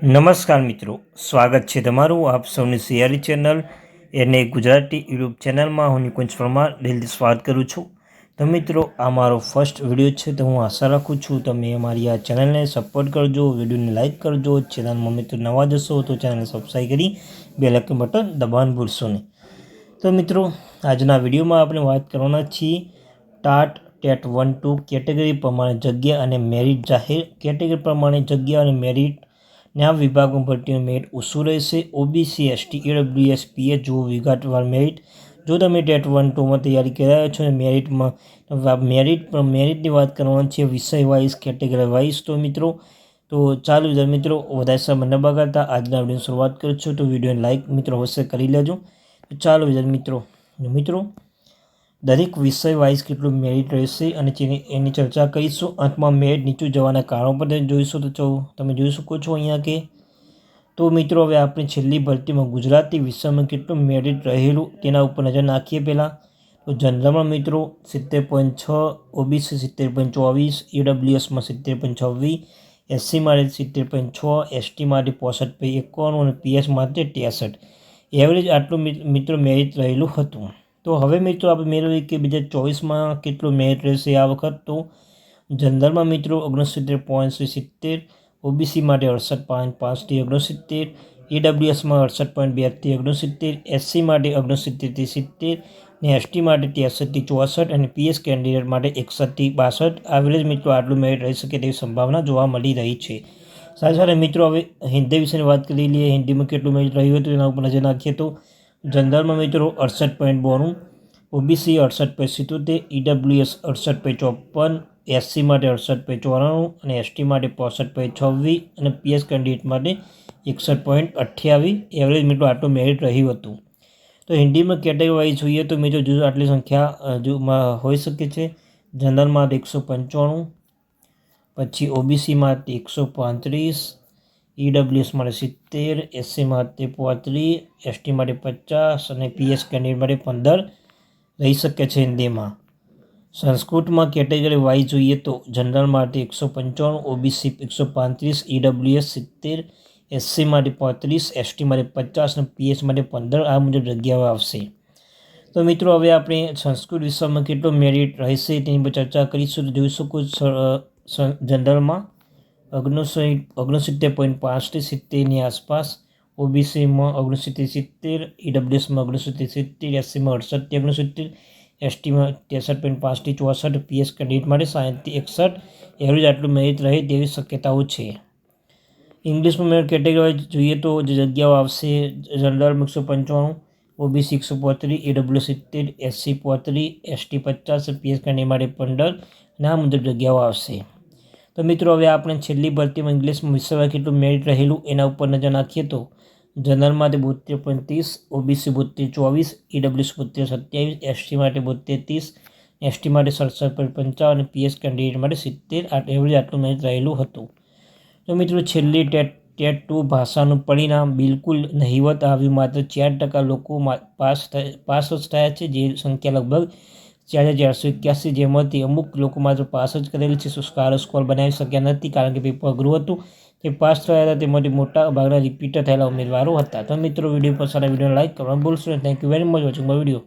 નમસ્કાર મિત્રો, સ્વાગત છે તમારું આપ સૌની સિયારી ચેનલ એને ગુજરાતી યુટ્યુબ ચેનલમાં. હું નિકુંજ પરમાર દિલથી સ્વાગત કરું છું. તો મિત્રો, આ મારો ફર્સ્ટ વિડીયો છે, તો હું આશા રાખું છું તમે અમારી આ ચેનલને સપોર્ટ કરજો, વિડીયોને લાઇક કરજો. ચેનલમાં મિત્રો નવા જશો તો ચેનલને સબસ્ક્રાઈબ કરી બેલ આઇકન બટન દબાવવાનું ભૂલશો નહીં. તો મિત્રો, આજના વિડીયોમાં આપણે વાત કરવાના છીએ ટાટ ટેટ 1-2 કેટેગરી પ્રમાણે જગ્યા અને મેરિટ જાહેર. કેટેગરી પ્રમાણે જગ્યા અને મેરિટ આ વિભાગમાં ભરતીનું મેરિટ ઓછું રહેશે. ઓબીસી, એસટી, ઈડબ્લ્યુએસ, પીએચ જેવો વિગતવાર મેરિટ. જો તમે ટેટ 1-2માં તૈયારી કરી રહ્યા છો અને મેરિટની વાત કરવાની છે વિષય વાઇઝ, કેટેગરી વાઇઝ, તો મિત્રો ચાલુ મિત્રો વધારે સમય ન બગાડતા આજના વિડીયોની શરૂઆત કરું છું. તો વિડીયોને લાઇક મિત્રો અવશ્ય કરી લેજો. તો ચાલો મિત્રો દરેક વિષય વાઇઝ કેટલું મેરિટ રહેશે અને એની ચર્ચા કરીશું. અંતમાં મેરિટ નીચું જવાના કારણો પણ જોઈશું. તો તમે જોઈ શકો છો અહીંયા કે તો મિત્રો હવે આપણે છેલ્લી ભરતીમાં ગુજરાતી વિષયમાં કેટલું મેરિટ રહેલું તેના ઉપર નજર નાખીએ. પહેલાં તો જનરલમાં મિત્રો 70.6, ઓબીસી 70.24, ઈડબ્લ્યુએસમાં 70.26, એસસી માટે 70.6, એસટી માટે 65.51 અને પીએસ માટે 63. એવરેજ આટલું મિત્રો મેરિટ રહેલું હતું. તો હવે મિત્રો આપણે મેળવીએ કે 2024માં કેટલું મેરિટ રહેશે આ વખત. તો જનરલમાં મિત્રો 69.70, ઓબીસી માટે 68.5થી 69, ઈડબ્લ્યુએસમાં 68.2થી 69, એસસી માટે 69થી 70 અને એસટી માટે 63થી 64 અને પીએસ કેન્ડિડેટ માટે 61થી 62. એવરેજ મિત્રો આટલું મેરિટ રહી શકે તેવી સંભાવના જોવા મળી રહી છે. સાથે સાથે મિત્રો હવે હિન્દી વિશેની વાત કરી લઈએ. હિન્દીમાં કેટલું મેરિટ રહ્યું હતું તેના ઉપર નજર નાખીએ તો જનરલમાં મિત્રો 68.92, ઓબીસી 68.77, ઈડબ્લ્યુએસ 68.54, એસસી માટે 68.94 અને એસટી માટે 65.26 અને પીએસ કેન્ડિડેટ માટે 61.28. એવરેજ મિત્રો આટલું મેરિટ રહ્યું હતું. તો હિન્દીમાં કેટેગરી વાઇઝ જોઈએ તો મિત્રો જો આટલી સંખ્યા હોઈ શકે છે. જનરલ માટે 195, પછી ઓબીસી માટે 135, ઈડબ્લ્યુએસ માટે 70, એસસી માટે 35, એસટી માટે 50 અને પીએસ કેન્ડિડેટ માટે 15 રહી શકે છે હિન્દીમાં. સંસ્કૃતમાં કેટેગરી વાઇઝ જોઈએ તો જનરલ માટે 195, ઓબીસી 135, ઈડબ્લ્યુએસ 70, એસસી માટે 35, એસટી માટે 50 અને પીએસ માટે 15. આ મુજબ જગ્યાઓ આવશે. તો મિત્રો હવે આપણે સંસ્કૃત વિષયમાં કેટલો મેરિટ રહેશે તેની પર ચર્ચા કરીશું. તો જોઈ શકો જનરલમાં 69.5થી 70ની આસપાસ, ઓબીસીમાં 69.70, ઈડબ્લ્યુએસમાં 69.70, એસસીમાં 68.69, એસટીમાં 63.5થી 64, પીએસ કેન્ડિડેટ માટે 60થી 61. એવરેજ આટલું મેરિટ રહે તેવી શક્યતાઓ છે. ઇંગ્લિશમાં મેરિટ કેટેગરી વાઇઝ જોઈએ તો જે જગ્યાઓ આવશે જનરલમાં 195, OBC 135, EW 70, SC 35, ST 50, PS candidate માટે 15 અને આ મુજબ જગ્યાઓ આવશે. તો મિત્રો હવે આપણે છેલ્લી ભરતીમાં ઇંગ્લિશમાં વિષયમાં કેટલું મેરિટ રહેલું એના ઉપર નજર નાખીએ તો જનરલ માટે 72.30, ઓબીસી 72.24, ઈડબ્લ્યુએસ 72.27, એસટી માટે 72.30, એસટી માટે 67.55 અને પીએસ કેન્ડિડેટ માટે 70. એવરેજ આટલું મેરિટ રહેલું હતું. તો મિત્રો છેલ્લી ટેટ 2 ભાષાનું પરિણામ બિલકુલ નહિવત આવ્યું. માત્ર 4% લોકો પાસ જ થયા છે, જે સંખ્યા લગભગ 4481, જેમાંથી અમુક લોકો માત્ર પાસ જ કરેલ છે, સ્કોર બનાવી શક્યા નથી કારણ કે પેપર અઘરું હતું. જે પાસ થયા હતા તેમાંથી મોટા ભાગના રિપીટર થયેલા ઉમેદવારો હતા. તો મિત્રો વિડીયો પસંદ આવે વિડીયોને લાઇક કરવાનું ભૂલશો નહીં. Thank you very much watching my video.